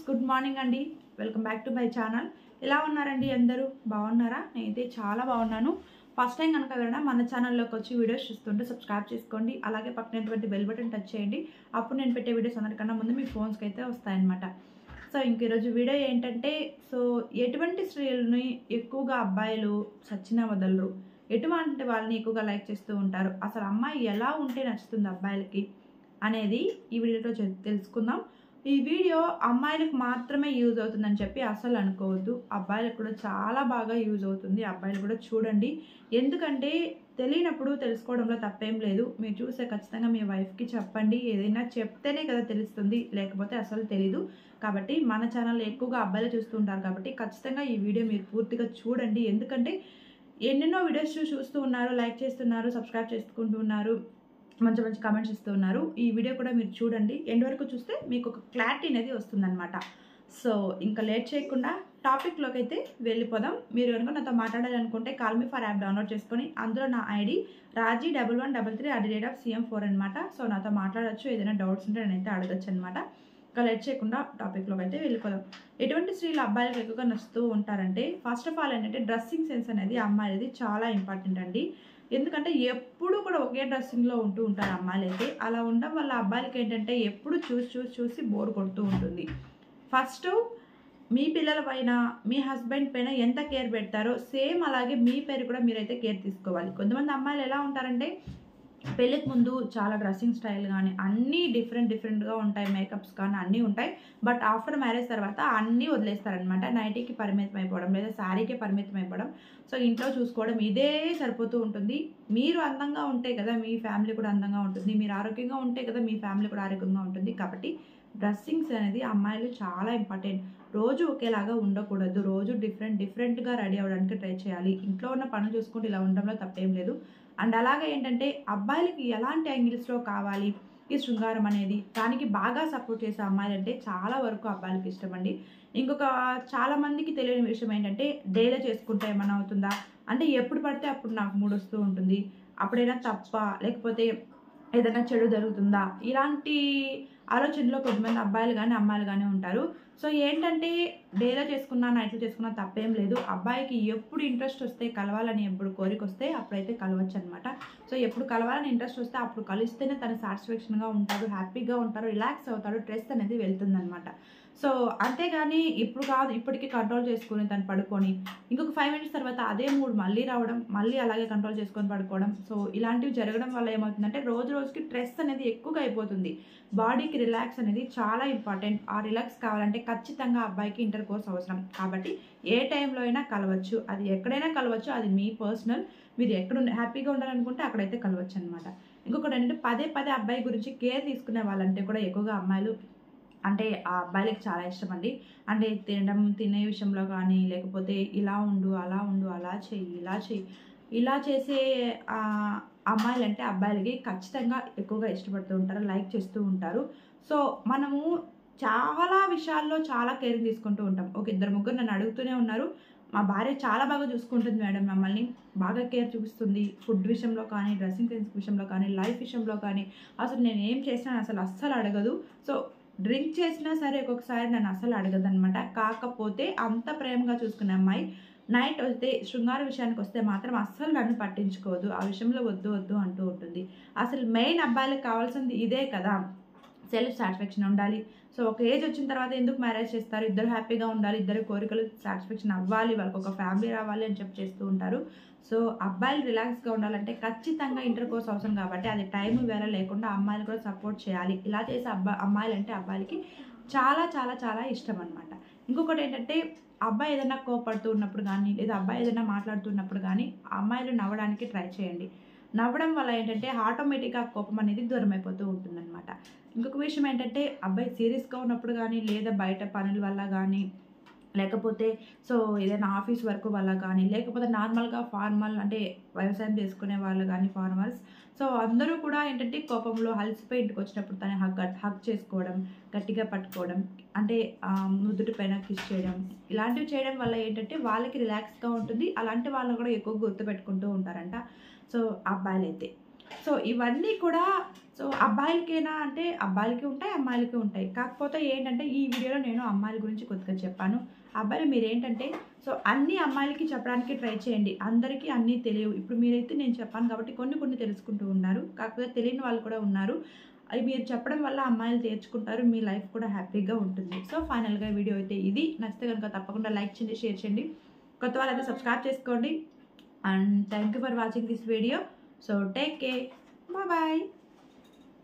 Good morning అండి. Welcome back to my channel. ఎలా ఉన్నారండి అందరూ? బాగున్నారా? నేనైతే చాలా బాగున్నాను. ఫస్ట్ టైం కనుక ఎవరైనా మన ఛానల్లోకి వచ్చి వీడియోస్ చూస్తుంటే సబ్స్క్రైబ్ చేసుకోండి. అలాగే పక్కనటువంటి బెల్ బటన్ టచ్ చేయండి. అప్పుడు నేను పెట్టే వీడియోస్ అందరికన్నా ముందు మీ ఫోన్స్కి అయితే వస్తాయన్నమాట. సో ఇంక ఈరోజు వీడియో ఏంటంటే, ఎటువంటి స్త్రీలని ఎక్కువగా అబ్బాయిలు సచ్చినా వదలరు, ఎటువంటి వాళ్ళని ఎక్కువగా లైక్ చేస్తూ ఉంటారు, అసలు అమ్మాయి ఎలా ఉంటే నచ్చుతుంది అబ్బాయిలకి అనేది ఈ వీడియోలో తెలుసుకుందాం. ఈ వీడియో అమ్మాయిలకు మాత్రమే యూజ్ అవుతుందని చెప్పి అసలు అనుకోవద్దు, అబ్బాయిలకు కూడా చాలా బాగా యూజ్ అవుతుంది. అబ్బాయిలు కూడా చూడండి, ఎందుకంటే తెలియనప్పుడు తెలుసుకోవడంలో తప్పేం లేదు. మీరు చూసే ఖచ్చితంగా మీ వైఫ్కి చెప్పండి. ఏదైనా చెప్తేనే కదా తెలుస్తుంది, లేకపోతే అసలు తెలీదు. కాబట్టి మన ఛానల్లో ఎక్కువగా అబ్బాయిలు చూస్తూ ఉంటారు కాబట్టి ఖచ్చితంగా ఈ వీడియో మీరు పూర్తిగా చూడండి. ఎందుకంటే ఎన్నెన్నో వీడియోస్ చూస్తూ ఉన్నారు, లైక్ చేస్తున్నారు, సబ్స్క్రైబ్ చేసుకుంటూ ఉన్నారు, మంచి మంచి కామెంట్స్ ఇస్తూ ఉన్నారు. ఈ వీడియో కూడా మీరు చూడండి, ఎండ్ వరకు చూస్తే మీకు ఒక క్లారిటీ అనేది వస్తుందన్నమాట. సో ఇంకా లేట్ చేయకుండా టాపిక్లోకి అయితే వెళ్ళిపోదాం. మీరు కనుక నాతో మాట్లాడాలనుకుంటే call me for app download చేసుకొని అందులో నా ఐడి రాజీ 1133@CM4 అనమాట. సో నాతో మాట్లాడచ్చు, ఏదైనా డౌట్స్ ఉంటే నేనైతే అడగచ్చు అనమాట. ఇంకా లేట్ చేయకుండా టాపిక్లోకి అయితే వెళ్ళిపోదాం. ఎటువంటి స్త్రీలు అబ్బాయిలకు ఎక్కువగా నచ్చుతూ ఉంటారంటే, ఫస్ట్ ఆఫ్ ఆల్ ఏంటంటే డ్రెస్సింగ్ సెన్స్ అనేది అమ్మాయిలది చాలా ఇంపార్టెంట్ అండి. ఎందుకంటే ఎప్పుడు కూడా ఒకే డ్రెస్సింగ్లో ఉంటూ ఉంటారు అమ్మాయిలు అయితే. అలా ఉండడం వల్ల అబ్బాయిలకి ఏంటంటే ఎప్పుడు చూసి బోర్ కొడుతూ ఉంటుంది. ఫస్ట్ మీ పిల్లల పైన, మీ హస్బెండ్ పైన ఎంత కేర్ పెడతారో సేమ్ అలాగే మీ పేరు కూడా మీరైతే కేర్ తీసుకోవాలి. కొంతమంది అమ్మాయిలు ఎలా ఉంటారంటే, పెళ్ళికి ముందు చాలా డ్రెస్సింగ్ స్టైల్ కానీ అన్నీ డిఫరెంట్గా ఉంటాయి, మేకప్స్ కానీ అన్నీ ఉంటాయి. బట్ ఆఫ్టర్ మ్యారేజ్ తర్వాత అన్నీ వదిలేస్తారనమాట. నైటీకి పరిమితం అయిపోవడం, లేదా శారీకి పరిమితం అయిపోవడం, సో ఇంట్లో చూసుకోవడం, ఇదే సరిపోతూ ఉంటుంది. మీరు అందంగా ఉంటే కదా మీ ఫ్యామిలీ కూడా అందంగా ఉంటుంది, మీరు ఆరోగ్యంగా ఉంటే కదా మీ ఫ్యామిలీ కూడా ఆరోగ్యంగా ఉంటుంది. కాబట్టి డ్రెస్సింగ్స్ అనేది అమ్మాయిలు చాలా ఇంపార్టెంట్. రోజు ఒకేలాగా ఉండకూడదు, రోజు డిఫరెంట్గా రెడీ అవ్వడానికి ట్రై చేయాలి. ఇంట్లో ఉన్న పనులు చూసుకుంటూ ఇలా ఉండడంలో తప్పేం లేదు. అండ్ అలాగే ఏంటంటే అబ్బాయిలకి ఎలాంటి యాంగిల్స్లో కావాలి ఈ శృంగారం అనేది, దానికి బాగా సపోర్ట్ చేసే అమ్మాయిలు అంటే చాలా వరకు అబ్బాయిలకి ఇష్టం అండి. ఇంకొక చాలా మందికి తెలియని విషయం ఏంటంటే, డేలో చేసుకుంటే ఏమన్నా అవుతుందా అంటే, ఎప్పుడు పడితే అప్పుడు నాకు మూడు వస్తూ ఉంటుంది, అప్పుడైనా తప్ప, లేకపోతే ఏదైనా చెడు జరుగుతుందా, ఇలాంటి ఆలోచనలో కొంతమంది అబ్బాయిలు కానీ అమ్మాయిలు కానీ ఉంటారు. సో ఏంటంటే డేలో చేసుకున్నా నైట్లో చేసుకున్నా తప్పేం లేదు. అబ్బాయికి ఎప్పుడు ఇంట్రెస్ట్ వస్తే, కలవాలని ఎప్పుడు కోరిక వస్తే అప్పుడైతే కలవచ్చు అనమాట. సో ఎప్పుడు కలవాలని ఇంట్రెస్ట్ వస్తే అప్పుడు కలిస్తేనే తను సాటిస్ఫాక్షన్గా ఉంటాడు, హ్యాపీగా ఉంటాడు, రిలాక్స్ అవుతాడు, స్ట్రెస్ అనేది వెళ్తుంది అనమాట. సో అంతేగాని ఇప్పుడు కాదు, ఇప్పటికీ కంట్రోల్ చేసుకుని తను పడుకొని ఇంకొక 5 మినిట్స్ తర్వాత అదే మూడ్ మళ్ళీ రావడం, మళ్ళీ అలాగే కంట్రోల్ చేసుకొని పడుకోవడం. సో ఇలాంటివి జరగడం వల్ల ఏమవుతుందంటే రోజుకి స్ట్రెస్ అనేది ఎక్కువగా అయిపోతుంది. బాడీకి రిలాక్స్ అనేది చాలా ఇంపార్టెంట్. ఆ రిలాక్స్ కావాలంటే ఖచ్చితంగా అబ్బాయికి ఇంటర్ కోర్స్ అవసరం. కాబట్టి ఏ టైంలో అయినా కలవచ్చు, అది ఎక్కడైనా కలవచ్చు, అది మీ పర్సనల్. మీరు ఎక్కడ హ్యాపీగా ఉండాలనుకుంటే అక్కడైతే కలవచ్చు అనమాట. ఇంకొకటి ఏంటంటే పదే అబ్బాయి గురించి కేర్ తీసుకునే వాళ్ళంటే కూడా ఎక్కువగా అమ్మాయిలు అంటే ఆ అబ్బాయిలకి చాలా ఇష్టం అండి. అంటే తినే విషయంలో కానీ, లేకపోతే ఇలా ఉండు, అలా ఉండు, అలా చెయ్యి, ఇలా చేసే అమ్మాయిలు అంటే అబ్బాయిలకి ఖచ్చితంగా ఎక్కువగా ఇష్టపడుతూ ఉంటారు, లైక్ చేస్తూ ఉంటారు. సో మనము చాలా విషయాల్లో చాలా కేరింగ్ తీసుకుంటూ ఉంటాం. ఒక 2-3 నన్ను అడుగుతూనే ఉన్నారు, మా భార్య చాలా బాగా చూసుకుంటుంది మేడం, మమ్మల్ని బాగా కేర్ చూపిస్తుంది, ఫుడ్ విషయంలో కానీ, డ్రెస్సింగ్ సెన్స్ విషయంలో కానీ, లైఫ్ విషయంలో కానీ, అసలు నేను ఏం చేసినా అస్సలు అడగదు. సో డ్రింక్ చేసినా సరే ఒక్కొక్కసారి నన్ను అసలు అడగదనమాట. కాకపోతే అంత ప్రేమగా చూసుకునే అమ్మాయి నైట్ వస్తే, శృంగార విషయానికి వస్తే మాత్రం అస్సలు నన్ను పట్టించుకోదు, ఆ విషయంలో వద్దు అంటూ ఉంటుంది. అసలు మెయిన్ అబ్బాయిలకు కావాల్సింది ఇదే కదా, సెల్ఫ్ సాటిస్ఫాక్షన్ ఉండాలి. సో ఒక ఏజ్ వచ్చిన తర్వాత ఎందుకు మ్యారేజ్ చేస్తారు, ఇద్దరు హ్యాపీగా ఉండాలి, ఇద్దరు కోరికలు సాటిస్ఫాక్షన్ అవ్వాలి, వాళ్ళకి ఒక ఫ్యామిలీ రావాలి అని చెప్పి చేస్తూ ఉంటారు. సో అబ్బాయిలు రిలాక్స్గా ఉండాలంటే ఖచ్చితంగా ఇంటర్ కోర్స్ అవసరం. కాబట్టి అది టైం వేరే లేకుండా అమ్మాయిలు కూడా సపోర్ట్ చేయాలి. ఇలా చేసే అమ్మాయిలు అంటే అబ్బాయిలకి చాలా చాలా చాలా ఇష్టం అనమాట. ఇంకొకటి ఏంటంటే, అబ్బాయి ఏదైనా కోపడుతూ ఉన్నప్పుడు కానీ, లేదా అబ్బాయి ఏదైనా మాట్లాడుతున్నప్పుడు కానీ అమ్మాయిలు నవ్వడానికి ట్రై చేయండి. నవ్వడం వల్ల ఏంటంటే ఆటోమేటిక్గా కోపం అనేది దూరం అయిపోతూ ఉంటుందన్నమాట. ఇంకొక విషయం ఏంటంటే, అబ్బాయి సీరియస్గా ఉన్నప్పుడు కానీ, లేదా బయట పనుల వల్ల కానీ, లేకపోతే సో ఏదైనా ఆఫీస్ వర్క్ వల్ల కానీ, లేకపోతే నార్మల్గా ఫార్మల్ అంటే వ్యవసాయం చేసుకునే వాళ్ళు కానీ, ఫార్మర్స్, సో అందరూ కూడా ఏంటంటే కోపంలో అలసిపోయి ఇంటికి వచ్చినప్పుడు తను హగ్ చేసుకోవడం, గట్టిగా పట్టుకోవడం, అంటే నుదుటి పైన కిస్ చేయడం, ఇలాంటివి చేయడం వల్ల ఏంటంటే వాళ్ళకి రిలాక్స్గా ఉంటుంది. అలాంటి వాళ్ళని కూడా ఎక్కువ గుర్తుపెట్టుకుంటూ ఉంటారంట సో అబ్బాయిలు అయితే. సో ఇవన్నీ కూడా సో అబ్బాయిలకేనా అంటే అబ్బాయిలకి ఉంటాయి, అమ్మాయిలకి ఉంటాయి. కాకపోతే ఏంటంటే ఈ వీడియోలో నేను అమ్మాయిల గురించి కొద్దిగా చెప్పాను. అబ్బాయిలు మీరేంటంటే సో అన్ని అమ్మాయిలకి చెప్పడానికి ట్రై చేయండి. అందరికీ అన్నీ తెలియవు. ఇప్పుడు మీరైతే నేను చెప్పాను కాబట్టి కొన్ని తెలుసుకుంటూ ఉన్నారు. కాకపోతే తెలియని వాళ్ళు కూడా ఉన్నారు. అది మీరు చెప్పడం వల్ల అమ్మాయిలు నేర్చుకుంటారు. మీ లైఫ్ కూడా హ్యాపీగా ఉంటుంది. సో ఫైనల్గా వీడియో అయితే ఇది. నచ్చితే కనుక తప్పకుండా లైక్ చేయండి, షేర్ చేయండి. కొత్త వాళ్ళైతే సబ్స్క్రైబ్ చేసుకోండి. And thank you for watching this video. So take care. Bye.